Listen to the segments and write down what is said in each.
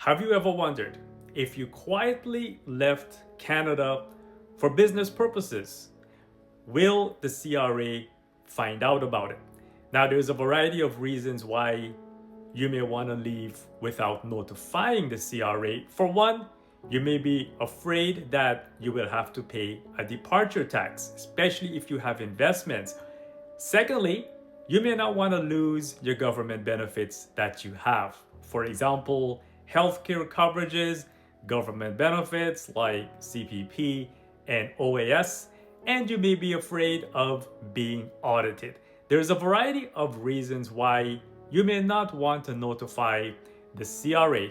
Have you ever wondered if you quietly left Canada for business purposes? Will the CRA find out about it? Now, there's a variety of reasons why you may want to leave without notifying the CRA. For one, you may be afraid that you will have to pay a departure tax, especially if you have investments. Secondly, you may not want to lose your government benefits that you have. For example, healthcare coverages, government benefits like CPP and OAS, and you may be afraid of being audited. There's a variety of reasons why you may not want to notify the CRA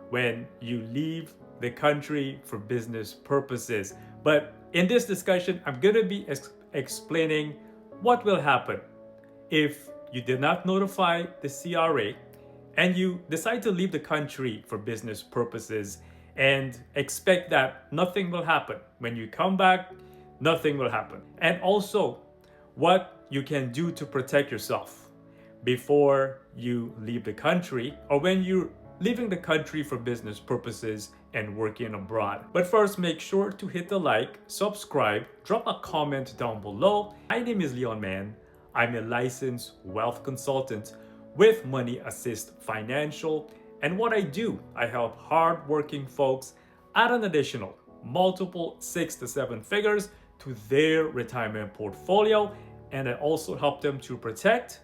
when you leave the country for business purposes. But in this discussion, I'm going to be explaining what will happen if you did not notify the CRA and you decide to leave the country for business purposes and expect that nothing will happen. When you come back, nothing will happen. And also, what you can do to protect yourself before you leave the country or when you're leaving the country for business purposes and working abroad. But first, make sure to hit the like, subscribe, drop a comment down below. My name is Leon Mann. I'm a licensed wealth consultant with Money Assist Financial. And what I do, I help hardworking folks add an additional multiple 6 to 7 figures to their retirement portfolio. And I also help them to protect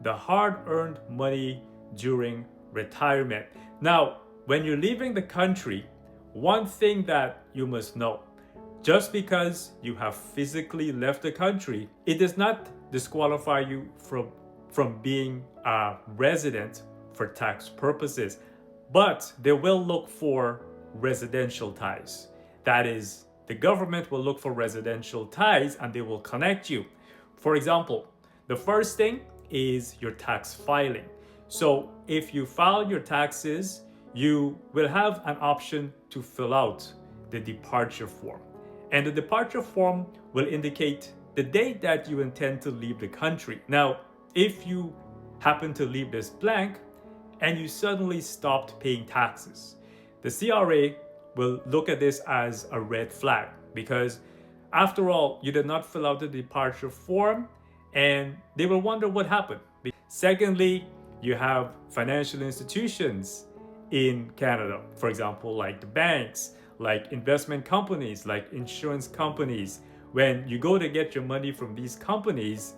the hard-earned money during retirement. Now, when you're leaving the country, one thing that you must know, just because you have physically left the country, it does not disqualify you from being a resident for tax purposes, but they will look for residential ties. That is, the government will look for residential ties and they will connect you. For example, the first thing is your tax filing. So if you file your taxes, you will have an option to fill out the departure form. And the departure form will indicate the date that you intend to leave the country. Now, if you happen to leave this blank and you suddenly stopped paying taxes, the CRA will look at this as a red flag because after all, you did not fill out the departure form and they will wonder what happened. Secondly, you have financial institutions in Canada, for example, like the banks, like investment companies, like insurance companies. When you go to get your money from these companies,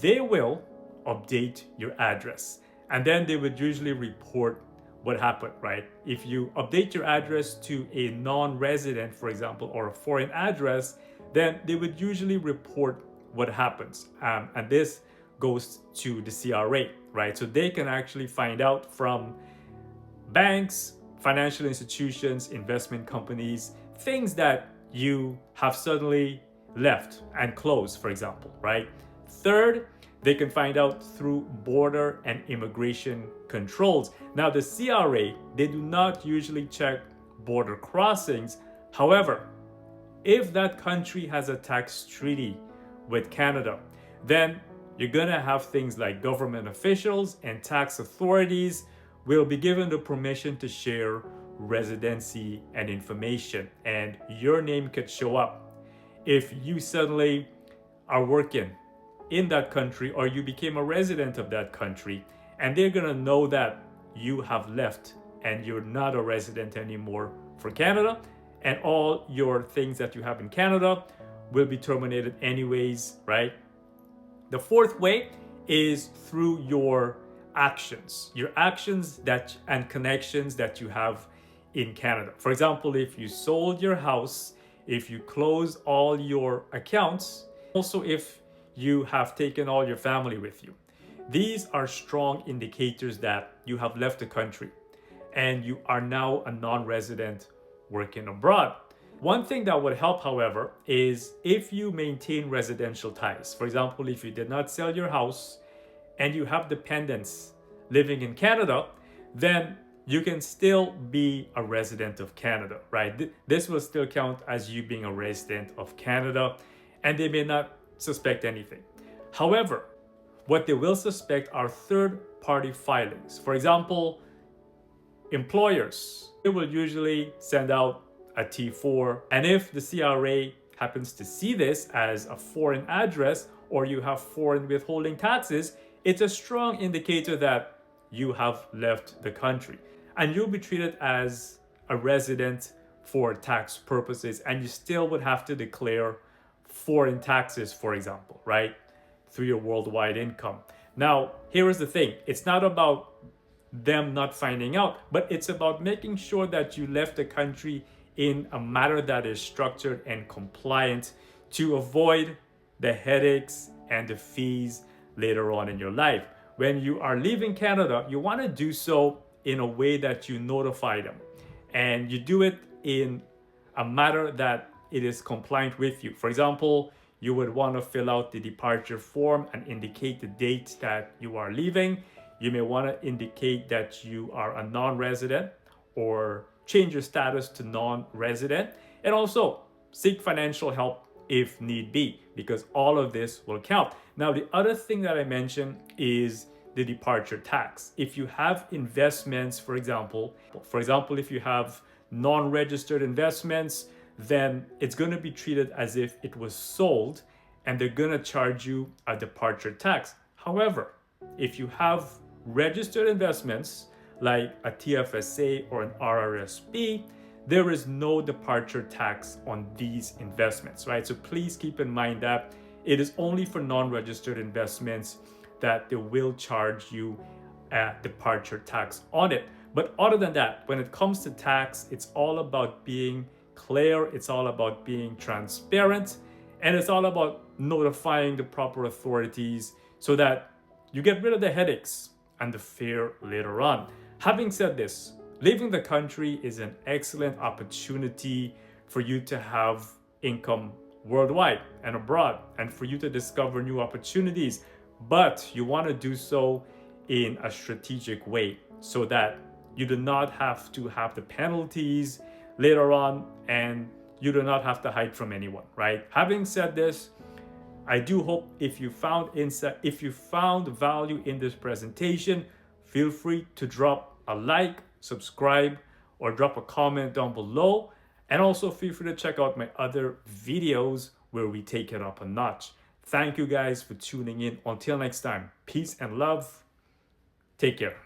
they will update your address. And then they would usually report what happened, right? If you update your address to a non-resident, for example, or a foreign address, then they would usually report what happens. And this goes to the CRA, right? So they can actually find out from banks, financial institutions, investment companies, things that you have suddenly left and closed, for example, right? Third, they can find out through border and immigration controls. Now, the CRA, they do not usually check border crossings. However, if that country has a tax treaty with Canada, then you're gonna have things like government officials and tax authorities will be given the permission to share residency and information, and your name could show up if you suddenly are working in that country or you became a resident of that country, and they're gonna know that you have left and you're not a resident anymore for Canada, and all your things that you have in Canada will be terminated anyways, right? The fourth way is through your actions that and connections that you have in Canada. For example, if you sold your house, if you closed all your accounts, also if you have taken all your family with you. These are strong indicators that you have left the country and you are now a non-resident working abroad. One thing that would help, however, is if you maintain residential ties. For example, if you did not sell your house and you have dependents living in Canada, then you can still be a resident of Canada, right? This will still count as you being a resident of Canada, and they may not suspect anything. However, what they will suspect are third-party filings. For example, employers It will usually send out a T4. And if the CRA happens to see this as a foreign address or you have foreign withholding taxes, it's a strong indicator that you have left the country. And you'll be treated as a resident for tax purposes, and you still would have to declare foreign taxes, for example, right? Through your worldwide income. Now, here is the thing. It's not about them not finding out, but it's about making sure that you left the country in a manner that is structured and compliant to avoid the headaches and the fees later on in your life. When you are leaving Canada, you want to do so in a way that you notify them, and you do it in a manner that it is compliant with you. For example, you would want to fill out the departure form and indicate the date that you are leaving. You may want to indicate that you are a non-resident or change your status to non-resident, and also seek financial help if need be, because all of this will count. Now, the other thing that I mentioned is the departure tax. If you have investments, for example, if you have non-registered investments, then it's going to be treated as if it was sold, and they're going to charge you a departure tax. However, if you have registered investments like a TFSA or an RRSP, there is no departure tax on these investments, right? So please keep in mind that it is only for non-registered investments that they will charge you a departure tax on it. But other than that, when it comes to tax, it's all about being clear, it's all about being transparent, and it's all about notifying the proper authorities so that you get rid of the headaches and the fear later on. Having said this, leaving the country is an excellent opportunity for you to have income worldwide and abroad, and for you to discover new opportunities. But you want to do so in a strategic way so that you do not have to have the penalties later on, and you do not have to hide from anyone, right? Having said this, I do hope if you found value in this presentation, feel free to drop a like, subscribe, or drop a comment down below. And also feel free to check out my other videos where we take it up a notch. Thank you guys for tuning in. Until next time, peace and love. Take care.